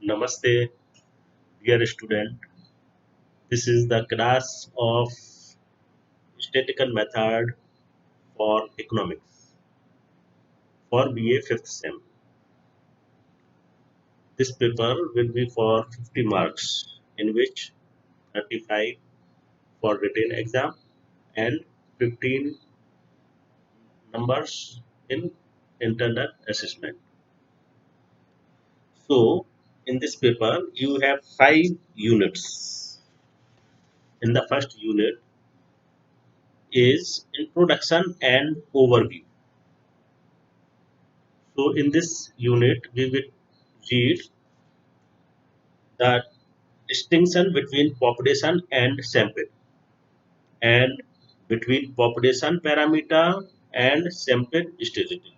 Namaste, dear student. This is the class of statistical method for economics for BA 5th sem. This paper will be for 50 marks, in which 35 for written exam and 15 numbers in internal assessment. So, in this paper, you have 5 units. In the first unit is introduction and overview. So in this unit, we will read the distinction between population and sample, and between population parameter and sample statistics,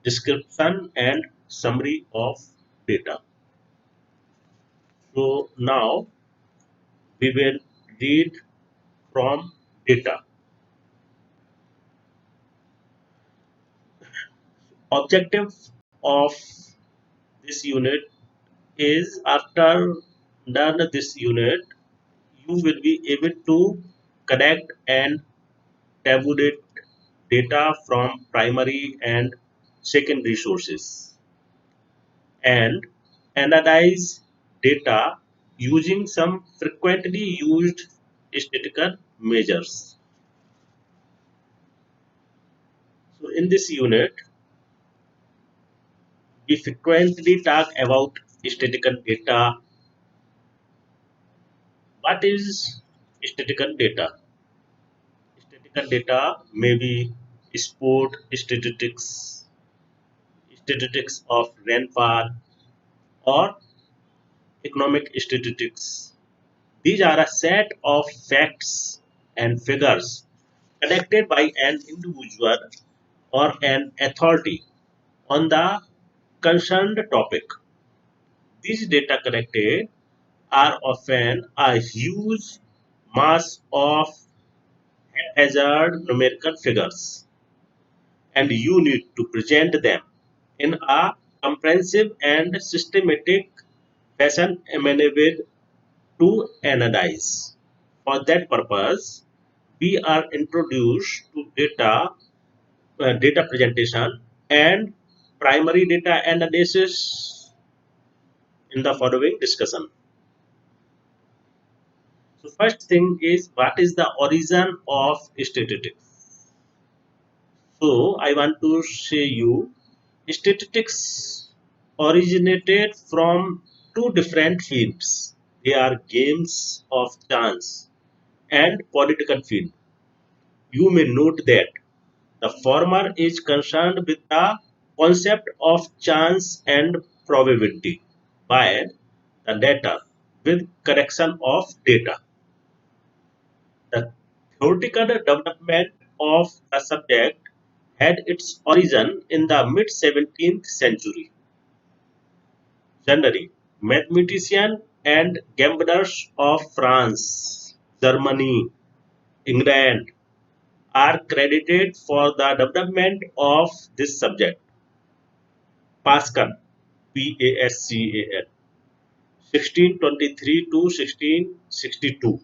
description and summary of data. So now we will read from data. Objective of this unit is, after done this unit, you will be able to connect and tabulate data from primary and secondary sources and analyze data using some frequently used statistical measures. So in this unit, we frequently talk about statistical data. What is statistical data? Statistical data may be sport statistics, statistics of rainfall, or economic statistics. These are a set of facts and figures collected by an individual or an authority on the concerned topic. These data collected are often a huge mass of haphazard numerical figures, and you need to present them in a comprehensive and systematic fashion amenable to analyze. For that purpose, we are introduced to data presentation and primary data analysis in the following discussion. So first thing is, what is the origin of statistics? So I want to say you, statistics originated from two different fields. They are games of chance and political field. You may note that the former is concerned with the concept of chance and probability, while the latter with correction of data. The theoretical development of the subject had its origin in the mid 17th century. Generally, mathematicians and gamblers of France, Germany, England are credited for the development of this subject. Pascal, Pascal, 1623 to 1662.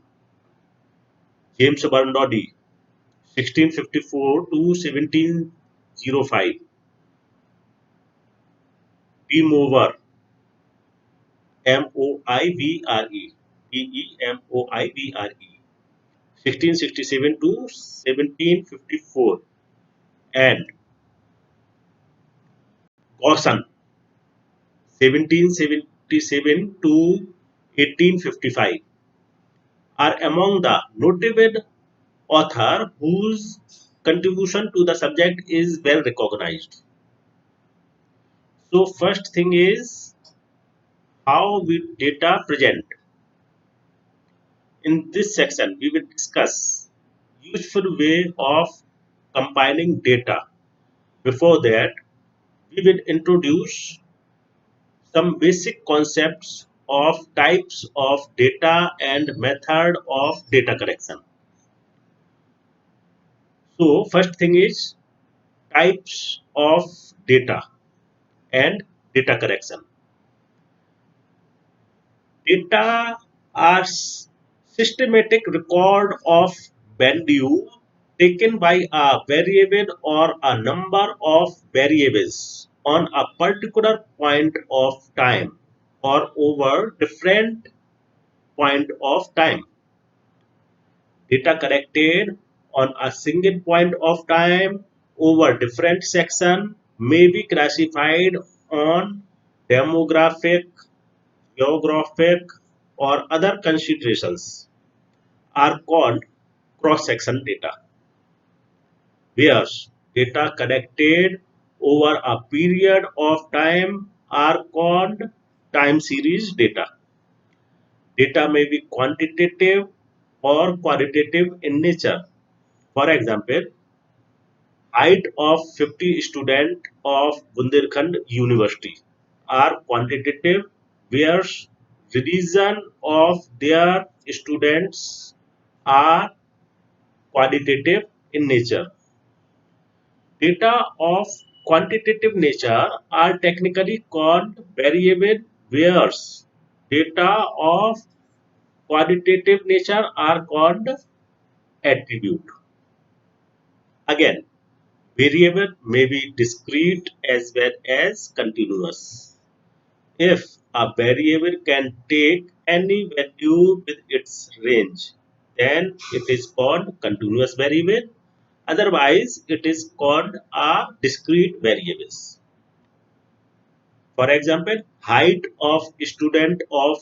James Bernardi, 1654 to 1705. P. Mover, Moivre, Pemoivre, 1667 to 1754. And Gaussen, 1777 to 1855, are among the notable author whose contribution to the subject is well recognized. So first thing is, how we data present. In this section, we will discuss useful way of compiling data. Before that, we will introduce some basic concepts of types of data and method of data collection. So first thing is types of data and data collection. Data are systematic record of value taken by a variable or a number of variables on a particular point of time or over different point of time. Data collected on a single point of time over different section may be classified on demographic, geographic, or other considerations are called cross-section data, whereas data collected over a period of time are called time series data. Data may be quantitative or qualitative in nature. For example, height of 50 students of Bundelkhand University are quantitative, whereas religion of their students are qualitative in nature. Data of quantitative nature are technically called variable, whereas data of qualitative nature are called attribute. Again, variable may be discrete as well as continuous. If a variable can take any value with its range, then it is called continuous variable. Otherwise, it is called a discrete variables. For example, height of student of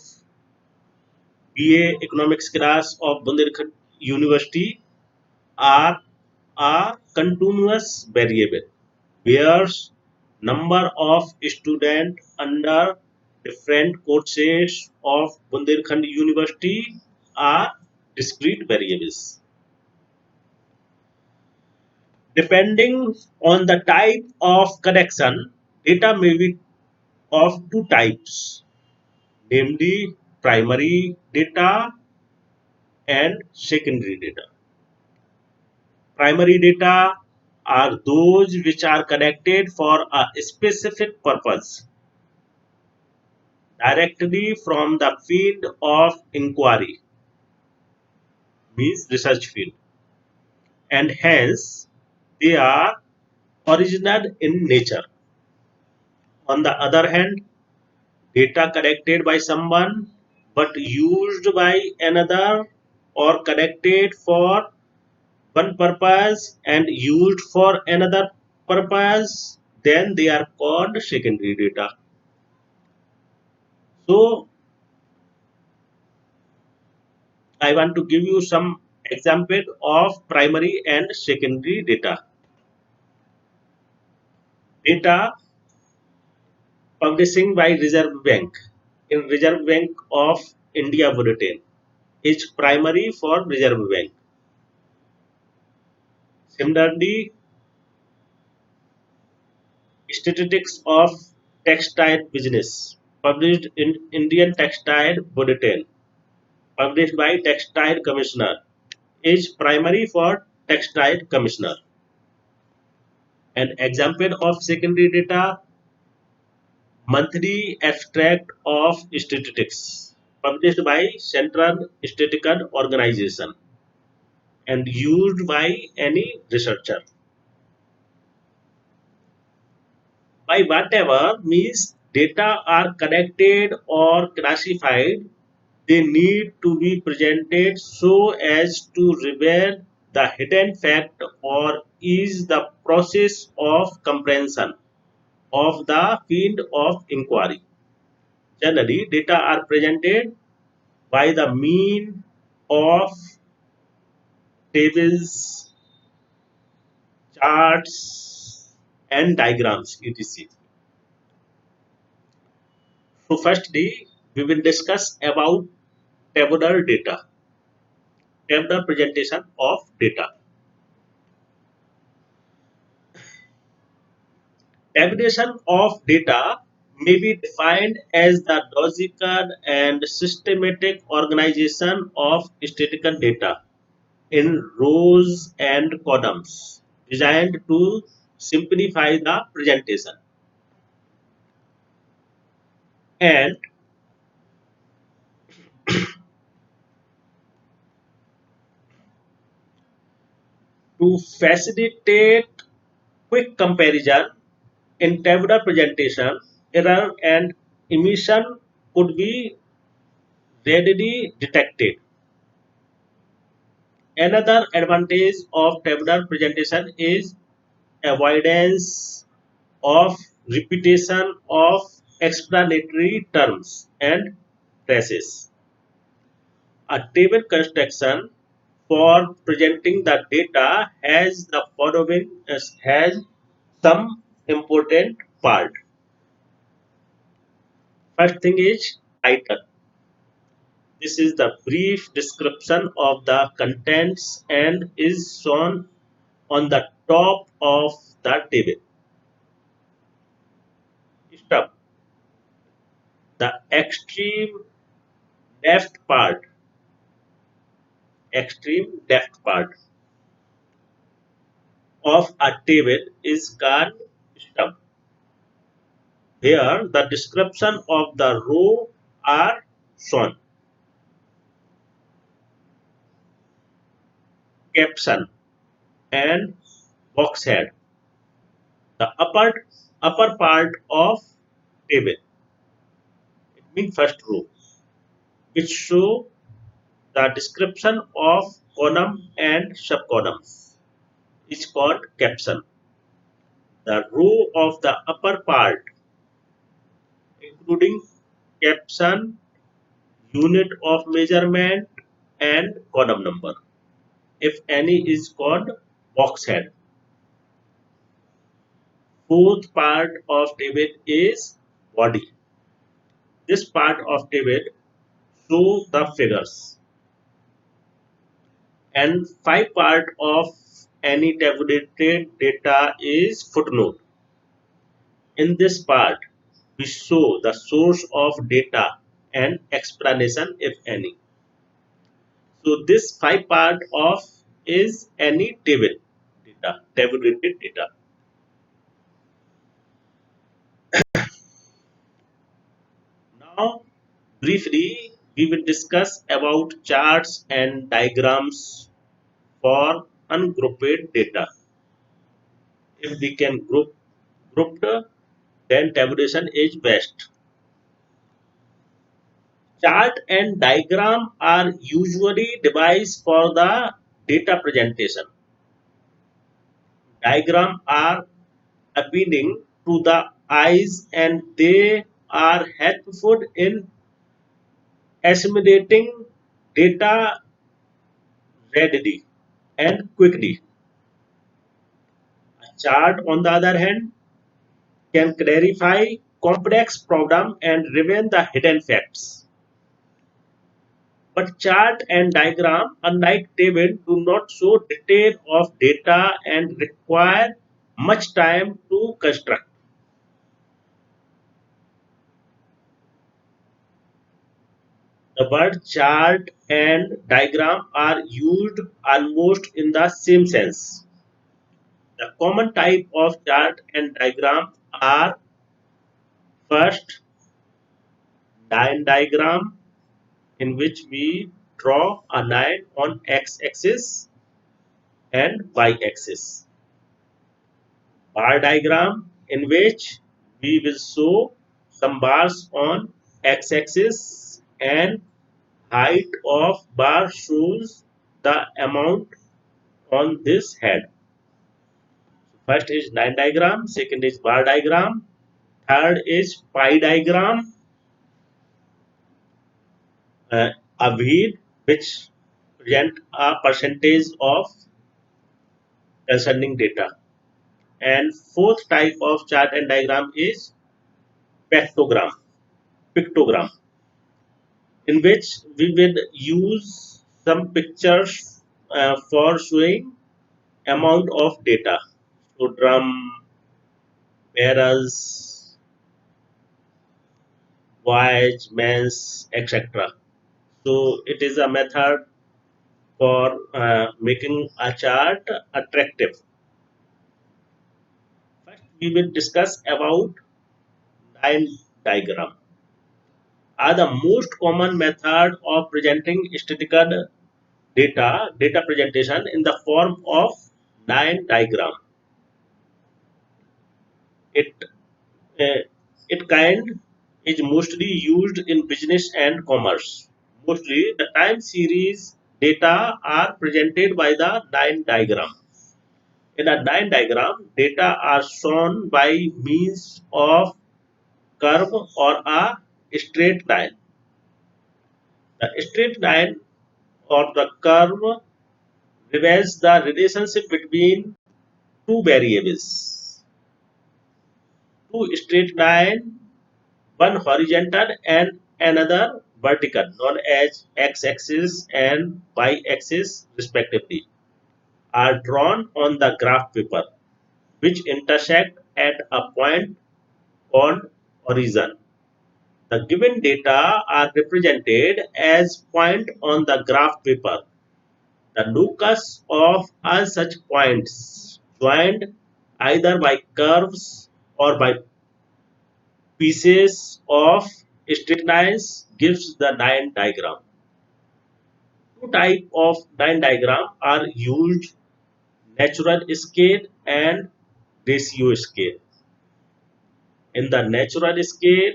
BA economics class of Bundelkhand University are a continuous variable, whereas number of students under different courses of Bundelkhand University are discrete variables. Depending on the type of connection, data may be of two types, namely primary data and secondary data. Primary data are those which are connected for a specific purpose directly from the field of inquiry, means research field, and hence they are original in nature. On the other hand, data collected by someone but used by another or collected for one purpose and used for another purpose, then they are called secondary data. So I want to give you some example of primary and secondary data. Data publishing by Reserve Bank in Reserve Bank of India Bulletin is primary for Reserve Bank. Similarly, statistics of textile business published in Indian Textile Bulletin published by Textile Commissioner is primary for Textile Commissioner. An example of secondary data, monthly abstract of statistics published by Central Statistical Organization and used by any researcher. By whatever means data are collected or classified, they need to be presented so as to reveal the hidden fact or ease the process of comprehension of the field of inquiry. Generally, data are presented by the mean of tables, charts, and diagrams, etc. So, firstly, we will discuss about tabular data, tabular presentation of data. Tabulation of data may be defined as the logical and systematic organization of statistical data in rows and columns designed to simplify the presentation. And To facilitate quick comparison in tabular presentation, error and omission could be readily detected. Another advantage of tabular presentation is avoidance of repetition of explanatory terms and phrases. A table construction for presenting the data has the following has some important part. First thing is title. This is the brief description of the contents and is shown on the top of the table. Step. The left part, extreme left part of a table is called stub. Here, the description of the row are shown. Caption and box head. The upper part of table, it means first row, which show the description of column and subcolumns is called caption. The row of the upper part, including caption, unit of measurement, and column number, if any, is called box head. Fourth part of table is body. This part of table show the figures. And five part of any tabulated data is footnote. In this part, we show the source of data and explanation, if any. So this five part of is any table data, tabulated data. Now, briefly, we will discuss about charts and diagrams for ungrouped data. If we can grouped, then tabulation is best. Chart and diagram are usually devised for the data presentation. Diagram are appealing to the eyes and they are helpful in assimilating data readily and quickly. A chart, on the other hand, can clarify complex problems and reveal the hidden facts. But chart and diagram, unlike table, do not show detail of data and require much time to construct. The word chart and diagram are used almost in the same sense. The common type of chart and diagram are first line diagram, in which we draw a line on x-axis and y-axis. Bar diagram, in which we will show some bars on x-axis and height of bar shows the amount on this head. First is line diagram, second is bar diagram, third is pie diagram, a wheel which present a percentage of concerning data. And fourth type of chart and diagram is pictogram, pictogram, in which we will use some pictures for showing amount of data. So drum, barrels, voyage, mass, etc. So it is a method for making a chart attractive. First, we will discuss about line diagram. Are the most common method of presenting statistical data presentation in the form of line diagram. It uh, it kind is mostly used in business and commerce. Mostly, the time series data are presented by the line diagram. In a line diagram, data are shown by means of curve or a straight line. The straight line or the curve reveals the relationship between two variables. Two straight lines, one horizontal and another vertical, known as x-axis and y-axis respectively, are drawn on the graph paper, which intersect at a point on origin. The given data are represented as point on the graph paper. The locus of all such points, joined either by curves or by pieces of straight lines, gives the line diagram. Two types of line diagram are used: natural scale and ratio scale. In the natural scale,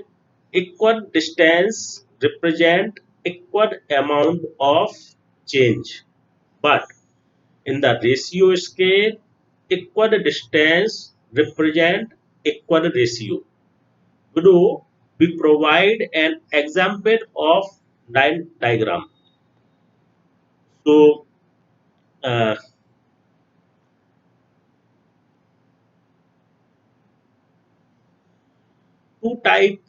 equal distance represent equal amount of change. But in the ratio scale, equal distance represent equal ratio. Below, we provide an example of line diagram. So, uh, two type.